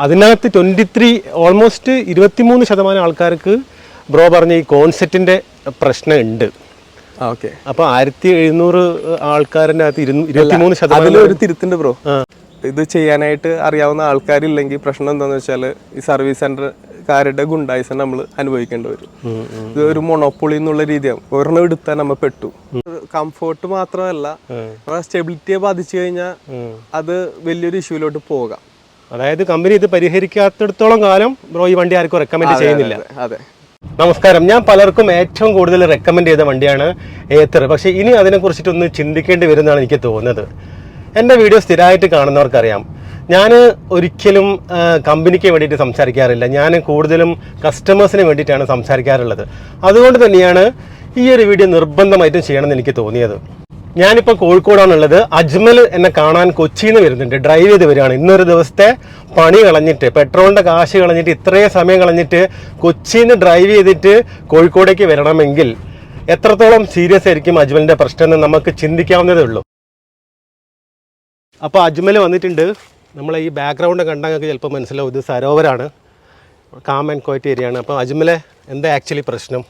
അതിനകത്ത് 23 ഓൾമോസ്റ്റ് 23% ആൾക്കാർക്ക് ബ്രോ പറഞ്ഞ ഈ കോൺസെപ്റ്റിൻ്റെ പ്രശ്നമുണ്ട്. ഓക്കെ. അപ്പോൾ 1700 ആൾക്കാരുടെ അകത്ത് 23% ഒരു തിരുത്തുണ്ട് ബ്രോ. ഇത് ചെയ്യാനായിട്ട് അറിയാവുന്ന ആൾക്കാരില്ലെങ്കിൽ പ്രശ്നം എന്താണെന്ന് വെച്ചാൽ ഈ സർവീസ് സെൻ്റർക്കാരുടെ ഗുണ്ടായിസം നമ്മൾ അനുഭവിക്കേണ്ടി വരും. ഇത് ഒരു മൊണോപ്പൊളി എന്നുള്ള രീതിയാണ്. ഒരെണ്ണം എടുത്താൽ നമ്മൾ പെട്ടു. കംഫോർട്ട് മാത്രമല്ല, സ്റ്റെബിലിറ്റിയെ ബാധിച്ചു കഴിഞ്ഞാൽ അത് വലിയൊരു ഇഷ്യൂലോട്ട് പോകാം. അതായത് കമ്പനി ഇത് പരിഹരിക്കാത്തിടത്തോളം കാലം ബ്രോ ഈ വണ്ടി ആർക്കും റെക്കമെൻഡ് ചെയ്യുന്നില്ല. അതെ. നമസ്കാരം. ഞാൻ പലർക്കും ഏറ്റവും കൂടുതൽ റെക്കമെൻഡ് ചെയ്ത വണ്ടിയാണ് ഏത്തർ. പക്ഷേ ഇനി അതിനെക്കുറിച്ചിട്ടൊന്ന് ചിന്തിക്കേണ്ടി വരുന്നതാണ് എനിക്ക് തോന്നുന്നത്. എൻ്റെ വീഡിയോ സ്ഥിരമായിട്ട് കാണുന്നവർക്കറിയാം, ഞാൻ ഒരിക്കലും കമ്പനിക്ക് വേണ്ടിയിട്ട് സംസാരിക്കാറില്ല. ഞാൻ കൂടുതലും കസ്റ്റമേഴ്സിന് വേണ്ടിയിട്ടാണ് സംസാരിക്കാറുള്ളത്. അതുകൊണ്ട് തന്നെയാണ് ഈ ഒരു വീഡിയോ നിർബന്ധമായിട്ടും ചെയ്യണമെന്ന് എനിക്ക് തോന്നിയത്. ഞാനിപ്പോൾ കോഴിക്കോടാണുള്ളത്. അജ്മൽ എന്നെ കാണാൻ കൊച്ചിയിൽ നിന്ന് വരുന്നുണ്ട്, ഡ്രൈവ് ചെയ്ത് വരികയാണ്. ഇന്നൊരു ദിവസത്തെ പണി കളഞ്ഞിട്ട്, പെട്രോളിൻ്റെ കാശ് കളഞ്ഞിട്ട്, ഇത്രയും സമയം കളഞ്ഞിട്ട് കൊച്ചിയിൽ നിന്ന് ഡ്രൈവ് ചെയ്തിട്ട് കോഴിക്കോടേക്ക് വരണമെങ്കിൽ എത്രത്തോളം സീരിയസ് ആയിരിക്കും അജ്മലിൻ്റെ പ്രശ്നം എന്ന് നമുക്ക് ചിന്തിക്കാവുന്നതേ ഉള്ളൂ. അപ്പോൾ അജ്മൽ വന്നിട്ടുണ്ട്. നമ്മളെ ഈ ബാക്ക്ഗ്രൗണ്ട് കണ്ടാൽ നിങ്ങൾക്ക് ചിലപ്പോൾ മനസ്സിലാവും ഇത് സരോവരാണ്, കാം ആൻഡ് ക്വയറ്റ് ഏരിയയാണ്. അപ്പോൾ അജ്മലെ എന്താ ആക്ച്വലി പ്രശ്നം?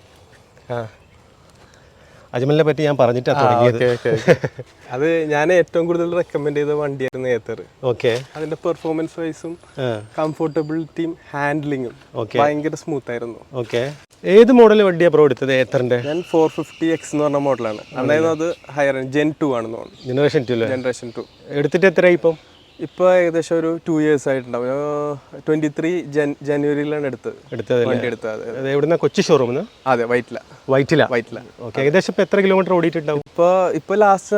അജ്മലിനെ പറ്റി ഞാൻ പറഞ്ഞിട്ടാണ് തുടങ്ങിയത്. അത് ഞാൻ ഏറ്റവും കൂടുതൽ റെക്കമെൻഡ് ചെയ്ത വണ്ടിയായിരുന്നു ഏത്തർ. ഓക്കെ. അതിന്റെ പെർഫോമൻസ് വൈസും കംഫോർട്ടബിലിറ്റിയും ഹാൻഡ്ലിങ്ങും ഭയങ്കര സ്മൂത്ത് ആയിരുന്നു. ഓക്കെ. ഏത് മോഡൽ വണ്ടിയാണ് ബ്രോ എടുത്തത് ഏത്തറിന്റെ? ഞാൻ 450X എന്ന് പറഞ്ഞ മോഡലാണ്. അതായത് അത് ഹയർ Gen 2 ആണെന്ന് തോന്നുന്നു. ജനറേഷൻ 2 എടുത്തിട്ട് എത്രയായി ഇപ്പം? ഇപ്പോൾ ഏകദേശം ഒരു 2 years ആയിട്ടുണ്ടാവും. 23 ജനുവരിയിലാണ് എടുത്തത്. എവിടുന്ന? കൊച്ചി ഷോറൂമിൽ? അതെ, വൈറ്റില. ഓക്കെ. ഏകദേശം ഇപ്പോൾ എത്ര കിലോമീറ്റർ ഓടിയിട്ടുണ്ടാവും? ഇപ്പോൾ ലാസ്റ്റ്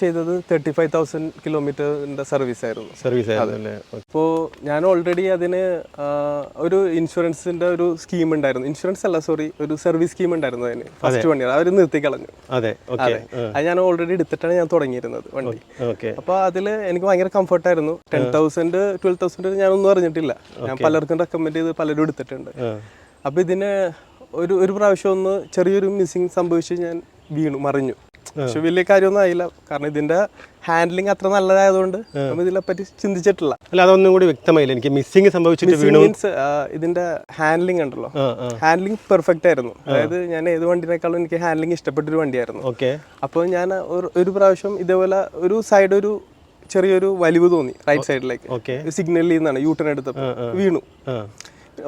ചെയ്തത് 35,000 കിലോമീറ്ററിന്റെ സർവീസ് ആയിരുന്നു. ഇപ്പോൾ ഞാൻ ഓൾറെഡി അതിന് ഒരു ഇൻഷുറൻസിന്റെ ഒരു സ്കീം ഉണ്ടായിരുന്നു. ഒരു സർവീസ് സ്കീം ഉണ്ടായിരുന്നു അതിന്. ഫസ്റ്റ് 1 year അവർ നിർത്തി കളഞ്ഞു. അത് ഞാൻ ഓൾറെഡി എടുത്തിട്ടാണ് ഞാൻ തുടങ്ങിയിരുന്നത് വണ്ടി. അപ്പോൾ അതിൽ എനിക്ക് ഭയങ്കര കംഫർട്ടായിരുന്നു. 10,000 12,000 ഞാനൊന്നും അറിഞ്ഞിട്ടില്ല. ഞാൻ പലർക്കും റെക്കമെൻഡ് ചെയ്ത് പലരും എടുത്തിട്ടുണ്ട്. അപ്പോൾ ഇതിന് ഒരു പ്രാവശ്യം ഒന്ന് ചെറിയൊരു മിസ്സിങ് സംഭവിച്ച് ഞാൻ മറിഞ്ഞു. പക്ഷെ വലിയ കാര്യമൊന്നും ആയില്ല, കാരണം ഇതിന്റെ ഹാൻഡ്ലിംഗ് അത്ര നല്ലതായതുകൊണ്ട് നമ്മൾ ഇതിനെപ്പറ്റി ചിന്തിച്ചിട്ടില്ല. അല്ല, അതൊന്നും കൂടി വ്യക്തമായില്ല എനിക്ക്. മിസ്സിങ് സംഭവിച്ചിട്ട് മീൻസ് ഇതിന്റെ ഹാൻഡ്ലിംഗ് ഉണ്ടല്ലോ, ഹാൻഡ്ലിംഗ് പെർഫെക്റ്റ് ആയിരുന്നു. അതായത് ഞാൻ ഏത് വണ്ടിനേക്കാളും എനിക്ക് ഹാൻഡ്ലിംഗ് ഇഷ്ടപ്പെട്ടൊരു വണ്ടിയായിരുന്നു. അപ്പോൾ ഞാൻ ഒരു പ്രാവശ്യം ഇതേപോലെ ഒരു സൈഡ് ഒരു ചെറിയൊരു വലിവ് തോന്നി റൈറ്റ് സൈഡിലേക്ക്. സിഗ്നലിൽ നിന്നാണ് യൂട്ടേൺ എടുത്തപ്പോൾ വീണു.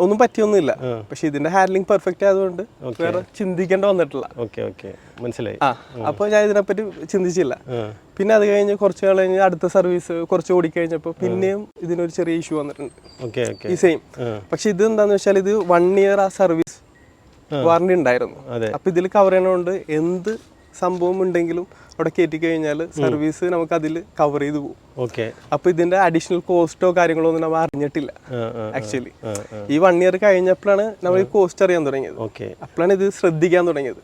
ഒന്നും പറ്റിയൊന്നുമില്ല. പക്ഷെ ഇതിന്റെ ഹാൻഡ്ലിംഗ് പെർഫെക്റ്റ് ആയതുകൊണ്ട് വേറെ ചിന്തിക്കേണ്ട വന്നിട്ടില്ല. മനസ്സിലായി. അപ്പോൾ ഞാൻ ഇതിനെപ്പറ്റി ചിന്തിച്ചില്ല. പിന്നെ അത് കഴിഞ്ഞ് കുറച്ച് കഴിഞ്ഞ് അടുത്ത സർവീസ് കുറച്ച് ഓടിക്കഴിഞ്ഞപ്പോൾ പിന്നെയും ഇതിനൊരു ചെറിയ ഇഷ്യൂ വന്നിട്ടുണ്ട്, ഈ സെയിം. പക്ഷെ ഇത് എന്താന്ന് വെച്ചാൽ ഇത് 1 year ആ സർവീസ് വാറണ്ടി ഉണ്ടായിരുന്നു. അപ്പൊ ഇതിൽ കവർ ചെയ്യണോണ്ട് എന്ത് സംഭവം ഉണ്ടെങ്കിലും അവിടെ കയറ്റി കഴിഞ്ഞാൽ സർവീസ് നമുക്ക് അതിൽ കവർ ചെയ്ത് പോകും. അപ്പൊ ഇതിന്റെ അഡീഷണൽ കോസ്റ്റോ കാര്യങ്ങളോ ഒന്നും നമ്മൾ അറിഞ്ഞിട്ടില്ല. ആക്ച്വലി ഈ 1 year കഴിഞ്ഞപ്പോഴാണ് നമ്മൾ ഈ കോസ്റ്റ് അറിയാൻ തുടങ്ങിയത്. അപ്പോഴാണ് ഇത് ശ്രദ്ധിക്കാൻ തുടങ്ങിയത്.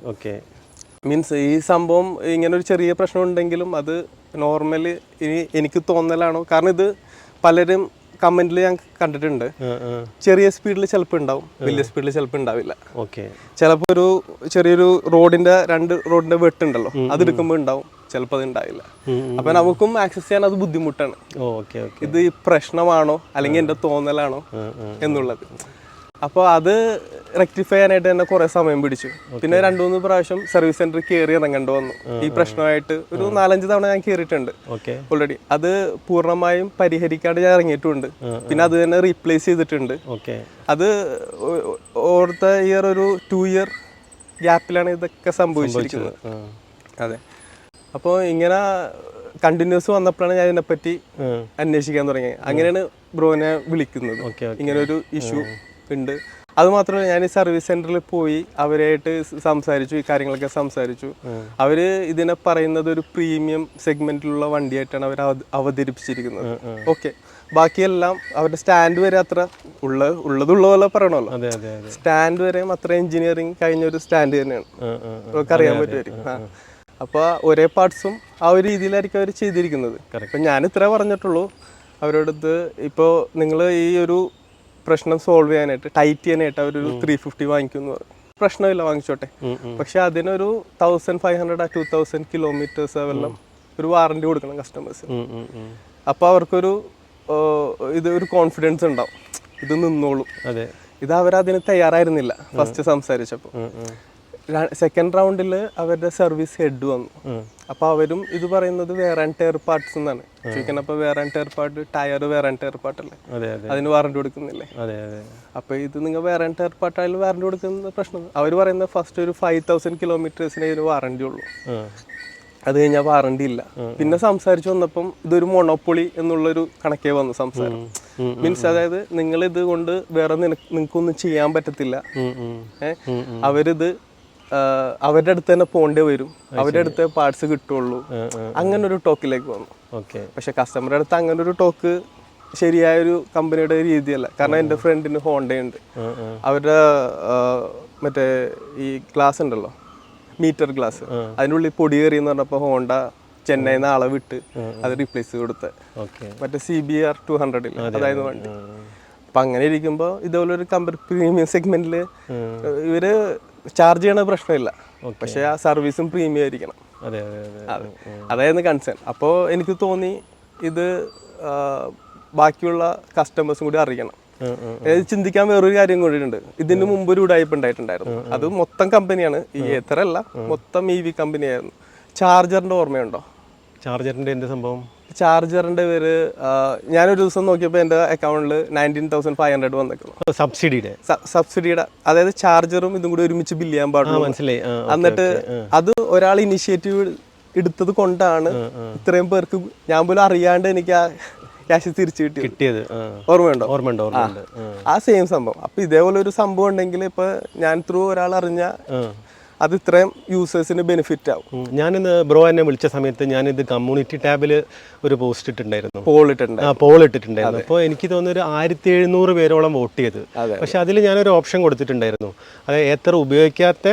മീൻസ് ഈ സംഭവം ഇങ്ങനെ ഒരു ചെറിയ പ്രശ്നം ഉണ്ടെങ്കിലും അത് നോർമലി എനിക്ക് തോന്നലാണോ, കാരണം ഇത് പലരും കമന്റിൽ ഞാൻ കണ്ടിട്ടുണ്ട്. ചെറിയ സ്പീഡിൽ ചിലപ്പോൾ ഉണ്ടാവും, വലിയ സ്പീഡിൽ ചിലപ്പോൾ ഉണ്ടാവില്ല. ചിലപ്പോൾ ഒരു ചെറിയൊരു റോഡിന്റെ 2 റോഡിന്റെ വെട്ടുണ്ടല്ലോ, അതെടുക്കുമ്പോൾ ഉണ്ടാവും, ചിലപ്പോൾ അത് ഉണ്ടാവില്ല. അപ്പൊ നമുക്കും ആക്സസ് ചെയ്യാൻ അത് ബുദ്ധിമുട്ടാണ്. ഇത് ഈ പ്രശ്നമാണോ അല്ലെങ്കിൽ എന്റെ തോന്നലാണോ എന്നുള്ളത്. അപ്പോൾ അത് റെക്ടിഫൈ ചെയ്യാനായിട്ട് തന്നെ കുറെ സമയം പിടിച്ചു. പിന്നെ 2-3 പ്രാവശ്യം സർവീസ് സെന്ററിൽ കയറി ഇറങ്ങേണ്ടി വന്നു. ഈ പ്രശ്നമായിട്ട് ഒരു 4-5 തവണ ഞാൻ കയറിയിട്ടുണ്ട് ഓൾറെഡി. അത് പൂർണ്ണമായും പരിഹരിക്കാണ്ട് ഞാൻ ഇറങ്ങിയിട്ടുണ്ട്. പിന്നെ അത് തന്നെ റീപ്ലേസ് ചെയ്തിട്ടുണ്ട്. അത് ഓർത്ത ഇയർ ഒരു 2 year ഗ്യാപ്പിലാണ് ഇതൊക്കെ സംഭവിച്ചിരിക്കുന്നത്. അതെ. അപ്പോൾ ഇങ്ങനെ കണ്ടിന്യൂസ് വന്നപ്പോഴാണ് ഞാൻ ഇതിനെപ്പറ്റി അന്വേഷിക്കാൻ തുടങ്ങിയത്. അങ്ങനെയാണ് ബ്രോനെ വിളിക്കുന്നത്. ഇങ്ങനെ ഒരു ഇഷ്യൂ ഉണ്ട്. അതുമാത്രമല്ല, ഞാൻ ഈ സർവീസ് സെന്ററിൽ പോയി അവരായിട്ട് സംസാരിച്ചു, ഈ കാര്യങ്ങളൊക്കെ സംസാരിച്ചു. അവര് ഇതിനെ പറയുന്നത് ഒരു പ്രീമിയം സെഗ്മെന്റിലുള്ള വണ്ടിയായിട്ടാണ് അവർ അവതരിപ്പിച്ചിരിക്കുന്നത്. ബാക്കിയെല്ലാം അവരുടെ സ്റ്റാൻഡ് വരെ അത്ര ഉള്ളതുള്ള പോലെ പറയണമല്ലോ, സ്റ്റാൻഡ് വരെയും അത്ര എഞ്ചിനീയറിംഗ് കഴിഞ്ഞ ഒരു സ്റ്റാൻഡ് തന്നെയാണ്. അവർക്ക് അറിയാൻ പറ്റുമായിരിക്കും. അപ്പോൾ ഒരേ പാർട്സും ആ ഒരു രീതിയിലായിരിക്കും അവർ ചെയ്തിരിക്കുന്നത്. അപ്പം ഞാൻ ഇത്ര പറഞ്ഞിട്ടുള്ളൂ അവരോടത്ത്. ഇപ്പോൾ നിങ്ങൾ ഈ ഒരു പ്രശ്നം സോൾവ് ചെയ്യാനായിട്ട്, ടൈറ്റ് ചെയ്യാനായിട്ട് അവരൊരു 350 വാങ്ങിക്കുമെന്ന് പറഞ്ഞു. പ്രശ്നമില്ല, വാങ്ങിച്ചോട്ടെ. പക്ഷെ അതിനൊരു 1500 to 2000 കിലോമീറ്റേഴ്സ് എല്ലാം ഒരു വാറണ്ടി കൊടുക്കണം കസ്റ്റമേഴ്സ്. അപ്പോൾ അവർക്കൊരു ഇത് ഒരു കോൺഫിഡൻസ് ഉണ്ടാവും, ഇത് നിന്നോളും. അതെ. ഇത് അവരതിന് തയ്യാറായിരുന്നില്ല ഫസ്റ്റ് സംസാരിച്ചപ്പോൾ. സെക്കൻഡ് റൗണ്ടിൽ അവരുടെ സർവീസ് ഹെഡ് വന്നു. അപ്പോൾ അവരും ഇത് പറയുന്നത് വേർ ആൻഡ് ടയർ പാർട്സ് എന്നാണ് ചോദിക്കണം. അപ്പോൾ wear and tear part, tear wear and tear പാർട്ടല്ലേ, അതിന് വാറണ്ടി കൊടുക്കുന്നില്ലേ? അപ്പോൾ ഇത് നിങ്ങൾ വേർ ആൻഡ് ടയർ പാർട്ടായാലും വാറണ്ടി കൊടുക്കുന്ന പ്രശ്നം. അവർ പറയുന്നത് ഫസ്റ്റ് ഒരു 5000 കിലോമീറ്റേഴ്സിന് ഇതിന് വാറണ്ടി ഉള്ളൂ, അത് കഴിഞ്ഞാൽ വാറണ്ടി ഇല്ല. പിന്നെ സംസാരിച്ചു വന്നപ്പം ഇതൊരു മൊണോപ്പൊളി എന്നുള്ളൊരു കണക്കേ വന്നു സംസാരം. മീൻസ് അതായത് നിങ്ങൾ ഇത് കൊണ്ട് വേറെ നിങ്ങൾക്കൊന്നും ചെയ്യാൻ പറ്റത്തില്ല, അവരിത് അവരുടെ അടുത്ത് തന്നെ പോണ്ടേ വരും, അവരുടെ അടുത്ത് പാർട്സ് കിട്ടുള്ളൂ, അങ്ങനെ ഒരു ടോക്കിലേക്ക് വന്നു. പക്ഷെ കസ്റ്റമറുടെ അടുത്ത് അങ്ങനെ ഒരു ടോക്ക് ശരിയായൊരു കമ്പനിയുടെ രീതിയല്ല. കാരണം എൻ്റെ ഫ്രണ്ടിന് ഹോണ്ടയുണ്ട്, അവരുടെ മറ്റേ ഈ ഗ്ലാസ് ഉണ്ടല്ലോ, മീറ്റർ ഗ്ലാസ്, അതിനുള്ളിൽ പൊടി കയറി എന്ന് പറഞ്ഞപ്പോൾ ഹോണ്ട ചെന്നൈയിൽ നിന്ന് ആളെ വിട്ട് അത് റീപ്ലേസ് കൊടുത്ത് മറ്റേ CBR 200 അതായത് വണ്ടി. അപ്പം അങ്ങനെ ഇരിക്കുമ്പോൾ ഇതുപോലെ ഒരു കമ്പനി പ്രീമിയം സെഗ്മെന്റിൽ ഇവര് ചാർജ് ചെയ്യണ പ്രശ്നമില്ല, പക്ഷെ ആ സർവീസും പ്രീമിയം ആയിരിക്കണം. അതായിരുന്നു കൺസേൺ. അപ്പോൾ എനിക്ക് തോന്നി ഇത് ബാക്കിയുള്ള കസ്റ്റമേഴ്സും കൂടി അറിയണം. ചിന്തിക്കാൻ വേറൊരു കാര്യം കൂടിയുണ്ട്. ഇതിന് മുമ്പ് ഒരു ഉടായ്പ ഉണ്ടായിട്ടുണ്ടായിരുന്നു, അത് മൊത്തം കമ്പനിയാണ്, ഈ എത്ര അല്ല മൊത്തം EV കമ്പനിയായിരുന്നു. ചാർജറിന്റെ ഓർമ്മയുണ്ടോ? ചാർജറിന്റെ എന്ത് സംഭവം? ചാർജറിന്റെ പേര് ഞാനൊരു ദിവസം നോക്കിയപ്പോൾ എൻ്റെ അക്കൗണ്ടിൽ 19,500 വന്നേക്കുന്നു. സബ്സിഡിയുടെ, അതായത് ചാർജറും ഇതും കൂടി ഒരുമിച്ച് ബില്ല് ചെയ്യാൻ പാടുള്ളൂ. എന്നിട്ട് അത് ഒരാൾ ഇനിഷ്യേറ്റീവ് എടുത്തത് കൊണ്ടാണ് ഇത്രയും പേർക്ക് ഞാൻ പോലും അറിയാണ്ട് എനിക്ക് ആ ക്യാഷ് തിരിച്ചു കിട്ടിയത്. ഓർമ്മയുണ്ടോ? ആ സെയിം സംഭവം. അപ്പൊ ഇതേപോലെ ഒരു സംഭവം ഉണ്ടെങ്കിൽ ഇപ്പൊ ഞാൻ ത്രൂ ഒരാൾ അറിഞ്ഞ അത് ഇത്രയും യൂസേഴ്സിന് ബെനിഫിറ്റ് ആവും. ഞാനിന്ന് ബ്രോ എന്നെ വിളിച്ച സമയത്ത് ഞാനിത് കമ്മ്യൂണിറ്റി ടാബിൽ ഒരു പോസ്റ്റ് ഇട്ടിട്ടുണ്ടായിരുന്നു, പോൾ ഇട്ടിട്ടുണ്ടായിരുന്നു. അപ്പോൾ എനിക്ക് തോന്നുന്നു ഒരു 1700 പേരോളം വോട്ട് ചെയ്ത്. പക്ഷെ അതിൽ ഞാനൊരു ഓപ്ഷൻ കൊടുത്തിട്ടുണ്ടായിരുന്നു, അതായത് എത്ര ഉപയോഗിക്കാത്ത,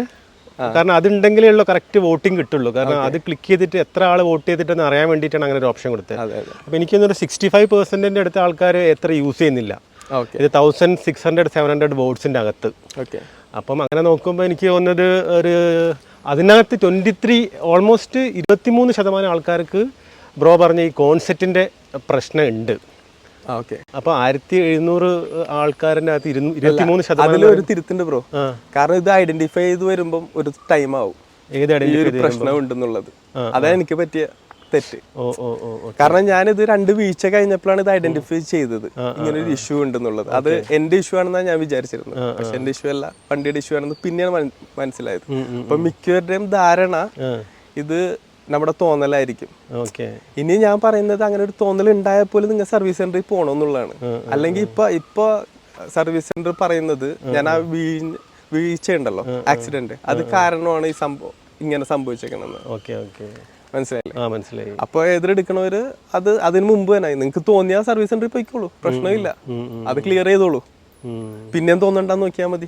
കാരണം അതുണ്ടെങ്കിലേ ഉള്ളൂ കറക്റ്റ് വോട്ടിംഗ് കിട്ടുള്ളൂ. കാരണം അത് ക്ലിക്ക് ചെയ്തിട്ട് എത്ര ആൾ വോട്ട് ചെയ്തിട്ടെന്ന് അറിയാൻ വേണ്ടിയിട്ടാണ് അങ്ങനെ ഒരു ഓപ്ഷൻ കൊടുത്തത്. അപ്പോൾ എനിക്കൊന്നൊരു 65% അടുത്ത ആൾക്കാർ എത്ര യൂസ് ചെയ്യുന്നില്ല. ഇത് 1600-700 വോട്ട്സിൻ്റെ അകത്ത്. അപ്പം അങ്ങനെ നോക്കുമ്പോൾ എനിക്ക് തോന്നുന്നത് ഒരു അതിനകത്ത് 23% ആൾക്കാർക്ക് ബ്രോ പറഞ്ഞ ഈ കോൺസെപ്റ്റിൻ്റെ പ്രശ്നം ഉണ്ട്. അപ്പൊ 1700 ആൾക്കാരുടെ അകത്ത് 23% ഒരു തിരുത്തുണ്ട് ബ്രോ. കാരണം ഇത് ഐഡന്റിഫൈ ചെയ്ത് വരുമ്പം ഒരു ടൈം ആവും പ്രശ്നം ഉണ്ടെന്നുള്ളത്. അതാണ് എനിക്ക് പറ്റിയ തെറ്റ്. കാരണം ഞാനിത് 2 വീഴ്ച കഴിഞ്ഞപ്പോഴാണ് ഇത് ഐഡന്റിഫൈ ചെയ്തത്, ഇങ്ങനെ ഒരു ഇഷ്യൂ ഉണ്ടെന്നുള്ളത്. അത് എന്റെ ഇഷ്യൂ ആണെന്നാണ് ഞാൻ വിചാരിച്ചിരുന്നത്, പക്ഷെ എന്റെ ഇഷ്യൂ അല്ല, വണ്ടിയുടെ ഇഷ്യൂ ആണെന്ന് പിന്നെയാണ് മനസ്സിലായത്. അപ്പൊ മിക്കവരുടെയും ധാരണ ഇത് നമ്മുടെ തോന്നലായിരിക്കും. ഇനി ഞാൻ പറയുന്നത് അങ്ങനെ ഒരു തോന്നൽ ഉണ്ടായാൽ പോലും നിങ്ങൾ സർവീസ് സെന്ററിൽ പോകണമെന്നുള്ളതാണ്. അല്ലെങ്കിൽ ഇപ്പൊ സർവീസ് സെന്റർ പറയുന്നത് ഞാൻ ആ വീഴ്ച ഉണ്ടല്ലോ, ആക്സിഡന്റ്, അത് കാരണമാണ് ഈ സംഭവം ഇങ്ങനെ സംഭവിച്ചേക്കണെന്ന്. മനസ്സിലായി. അപ്പൊ എതിരെടുക്കണവര് അത് അതിന് മുമ്പ് തന്നെ നിങ്ങൾക്ക് തോന്നിയ സർവീസ് സെന്ററിൽ പോയിക്കോളൂ, പ്രശ്നമില്ല, അത് ക്ലിയർ ചെയ്തോളൂ, പിന്നെയും തോന്നണ്ടെന്ന് നോക്കിയാൽ മതി.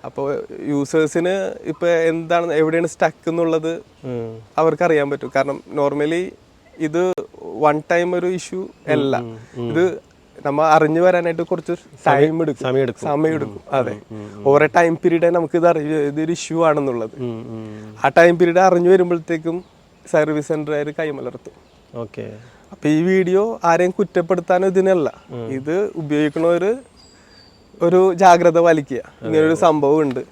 അപ്പോൾ യൂസേഴ്സിന് ഇപ്പൊ എന്താണ് എവിടെയാണ് സ്റ്റക്ക് എന്നുള്ളത് അവർക്ക് അറിയാൻ പറ്റും. കാരണം നോർമലി ഇത് വൺ ടൈം ഒരു ഇഷ്യൂ അല്ല, ഇത് നമ്മൾ അറിഞ്ഞു വരാനായിട്ട് കുറച്ച് സമയം എടുക്കും. അതെ, ഓരോ ടൈം പീരീഡ് നമുക്ക് ഇതൊരു ഇഷ്യൂ ആണെന്നുള്ളത് ആ ടൈം പീരീഡ് അറിഞ്ഞു വരുമ്പോഴത്തേക്കും സർവീസ് സെന്ററുകാർ കൈമലർത്തും. അപ്പൊ ഈ വീഡിയോ ആരെയും കുറ്റപ്പെടുത്താനോ ഇതിനല്ല, ഇത് ഉപയോഗിക്കണവര് ഒരു ജാഗ്രത പാലിക്കുക, ഇങ്ങനൊരു സംഭവം ഉണ്ട്.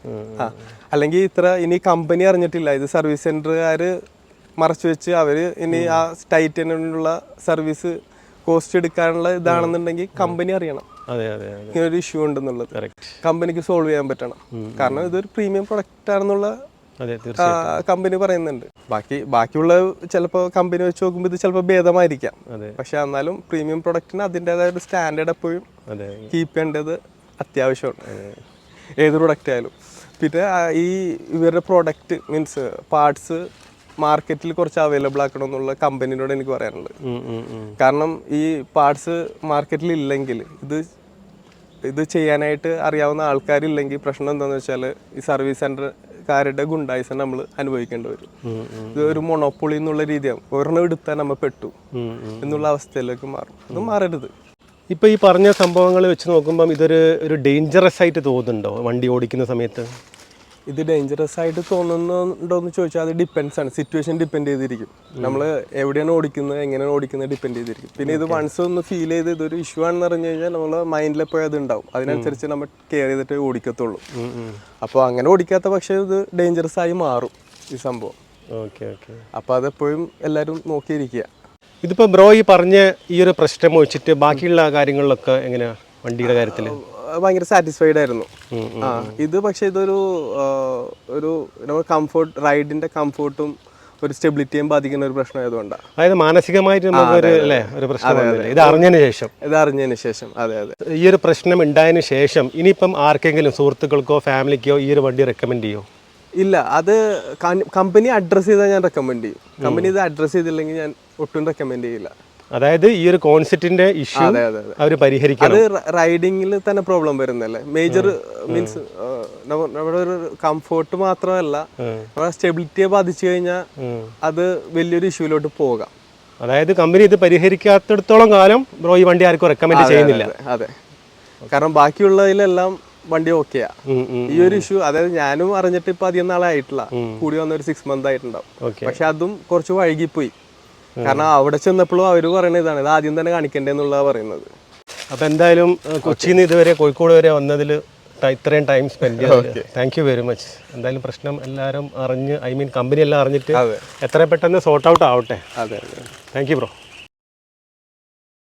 അല്ലെങ്കിൽ ഇനി കമ്പനി അറിഞ്ഞിട്ടില്ല, ഇത് സർവീസ് സെന്ററുകാർ മറച്ചു വെച്ച് അവര് ഇനി ആ ടൈറ്റനുള്ള സർവീസ് കോസ്റ്റ് എടുക്കാനുള്ള ഇതാണെന്നുണ്ടെങ്കിൽ കമ്പനി അറിയണം ഇങ്ങനൊരു ഇഷ്യൂ ഉണ്ടെന്നുള്ളത്, കമ്പനിക്ക് സോൾവ് ചെയ്യാൻ പറ്റണം. കാരണം ഇതൊരു പ്രീമിയം പ്രൊഡക്റ്റ് ആണെന്നുള്ള കമ്പനി പറയുന്നുണ്ട്. ബാക്കിയുള്ള ചിലപ്പോൾ കമ്പനി വെച്ച് നോക്കുമ്പോൾ ഇത് ചിലപ്പോൾ ഭേദമായിരിക്കാം, പക്ഷെ എന്നാലും പ്രീമിയം പ്രൊഡക്റ്റിന് അതിൻ്റെതായ ഒരു സ്റ്റാൻഡേർഡ് എപ്പോഴും കീപ്പ് ചെയ്യേണ്ടത് അത്യാവശ്യമാണ്, ഏത് പ്രൊഡക്റ്റ് ആയാലും. പിന്നെ ഈ ഇവരുടെ പ്രൊഡക്റ്റ് മീൻസ് പാർട്സ് മാർക്കറ്റിൽ കുറച്ച് അവൈലബിൾ ആക്കണം എന്നുള്ള കമ്പനിയോട് എനിക്ക് പറയാനുള്ളത്. കാരണം ഈ പാർട്സ് മാർക്കറ്റിൽ ഇല്ലെങ്കിൽ ഇത് ചെയ്യാനായിട്ട് അറിയാവുന്ന ആൾക്കാരില്ലെങ്കിൽ പ്രശ്നം എന്താണെന്ന് വെച്ചാൽ ഈ സർവീസ് സെന്റർക്കാരുടെ ഗുണ്ടായിസം നമ്മൾ അനുഭവിക്കേണ്ടി വരും. ഇത് ഒരു മൊണോപ്പൊളി എന്നുള്ള രീതിയാവും, ഒരെണ്ണം എടുത്താൽ നമ്മൾ പെട്ടു എന്നുള്ള അവസ്ഥയിലേക്ക് മാറും. അത് മാറരുത്. ഇപ്പോൾ ഈ പറഞ്ഞ സംഭവങ്ങൾ വെച്ച് നോക്കുമ്പം ഇതൊരു ഡേഞ്ചറസ് ആയിട്ട് തോന്നുന്നുണ്ടോ വണ്ടി ഓടിക്കുന്ന സമയത്ത്? ഇത് ഡേഞ്ചറസ് ആയിട്ട് തോന്നുന്നുണ്ടോ എന്ന് ചോദിച്ചാൽ അത് ഡിപ്പെൻസ് ആണ്, സിറ്റുവേഷൻ ഡിപ്പെൻഡ് ചെയ്തിരിക്കും. നമ്മൾ എവിടെയാണ് ഓടിക്കുന്നത്, എങ്ങനെയാണ് ഓടിക്കുന്നത് ഡിപ്പെൻഡ് ചെയ്തിരിക്കും. പിന്നെ ഇത് വൺസ് ഒന്ന് ഫീൽ ചെയ്ത് ഇതൊരു ഇഷ്യൂ ആണെന്ന് പറഞ്ഞു കഴിഞ്ഞാൽ നമ്മൾ മൈൻഡിൽ എപ്പോഴും അത് ഉണ്ടാവും, അതിനനുസരിച്ച് നമ്മൾ കെയർ ചെയ്തിട്ട് ഓടിക്കത്തുള്ളൂ. അപ്പോൾ അങ്ങനെ ഓടിക്കാത്ത പക്ഷേ ഇത് ഡേഞ്ചറസ് ആയി മാറും ഈ സംഭവം. Okay okay. അപ്പോൾ അതെപ്പോഴും എല്ലാവരും നോക്കിയിരിക്കുക. ഇതിപ്പോൾ ബ്രോ ഈ പറഞ്ഞ ഈ ഒരു പ്രശ്നം ഒഴിച്ചിട്ട് ബാക്കിയുള്ള കാര്യങ്ങളിലൊക്കെ എങ്ങനെയാ വണ്ടിയുടെ കാര്യത്തിൽ? ഭയങ്കര സാറ്റിസ്ഫൈഡ് ആയിരുന്നു. ഇത് പക്ഷേ ഇതൊരു നമ്മൾ കംഫോർട്ട്, റൈഡിന്റെ കംഫോർട്ടും ഒരു സ്റ്റെബിലിറ്റിയും ബാധിക്കുന്ന ഒരു പ്രശ്നമായതുകൊണ്ടാണ്. അതായത് മാനസികമായിട്ട് നമുക്കൊരു ഒരു പ്രശ്നം ഇത് അറിഞ്ഞതിന് ശേഷം അതെ അതെ. ഈ ഒരു പ്രശ്നം ഉണ്ടായതിനു ശേഷം ഇനിയിപ്പം ആർക്കെങ്കിലും സുഹൃത്തുക്കൾക്കോ ഫാമിലിക്കോ ഈ ഒരു വണ്ടി റെക്കമെൻഡ് ചെയ്യോ? ഇല്ല, അത് കമ്പനി അഡ്രസ്സ് ചെയ്താൽ ഞാൻ റെക്കമെൻഡ് ചെയ്യും. കമ്പനി ഇത് അഡ്രസ്സ് ചെയ്തില്ലെങ്കിൽ ഞാൻ ഒട്ടും റെക്കമെൻഡ് ചെയ്യില്ല. അതായത് ഈ ഒരു കോൺസെപ്റ്റിന്റെ ഇഷ്യൂ അവർ പരിഹരിക്കണം. അത് റൈഡിങ്ങിൽ തന്നെ പ്രോബ്ലം വരുന്നല്ലേ, മേജർ മീൻസ് നമ്മുടെ ഒരു കംഫോർട്ട് മാത്രമല്ല, നമ്മുടെ സ്റ്റെബിലിറ്റിയെ ബാധിച്ചു കഴിഞ്ഞാൽ അത് വലിയൊരു ഇഷ്യൂലോട്ട് പോകാം. അതായത് കമ്പനി ഇത് പരിഹരിക്കാത്തിടത്തോളം കാലം ബ്രോ ഈ വണ്ടി ആർക്കും റെക്കമെൻഡ് ചെയ്യുന്നില്ല. അതെ, കാരണം ബാക്കിയുള്ളതിലെല്ലാം വണ്ടി ഓക്കെയാ. ഈ ഒരു ഇഷ്യൂ, അതായത് ഞാനും അറിഞ്ഞിട്ട് ഇപ്പൊ അധികം നാളായിട്ടില്ല, കൂടി വന്ന ഒരു 6 months ആയിട്ടുണ്ടാവും. പക്ഷെ അതും കുറച്ച് വൈകിപ്പോയി. കാരണം അവിടെ ചെന്നപ്പോഴും അവർ പറയുന്നത് ഇതാണ്, ഇത് ആദ്യം തന്നെ കാണിക്കണ്ടേന്നുള്ളതാണ് പറയുന്നത്. അപ്പോൾ എന്തായാലും കൊച്ചിയിൽ നിന്ന് ഇതുവരെ കോഴിക്കോട് വരെ വന്നതിൽ ഇത്രയും ടൈം സ്പെൻഡ് ചെയ്തു. Thank you very much. എന്തായാലും പ്രശ്നം എല്ലാവരും അറിഞ്ഞ്, കമ്പനി എല്ലാം അറിഞ്ഞിട്ട് എത്ര പെട്ടെന്ന് സോർട്ട് ഔട്ട് ആവട്ടെ. അതെ, താങ്ക് യു ബ്രോ.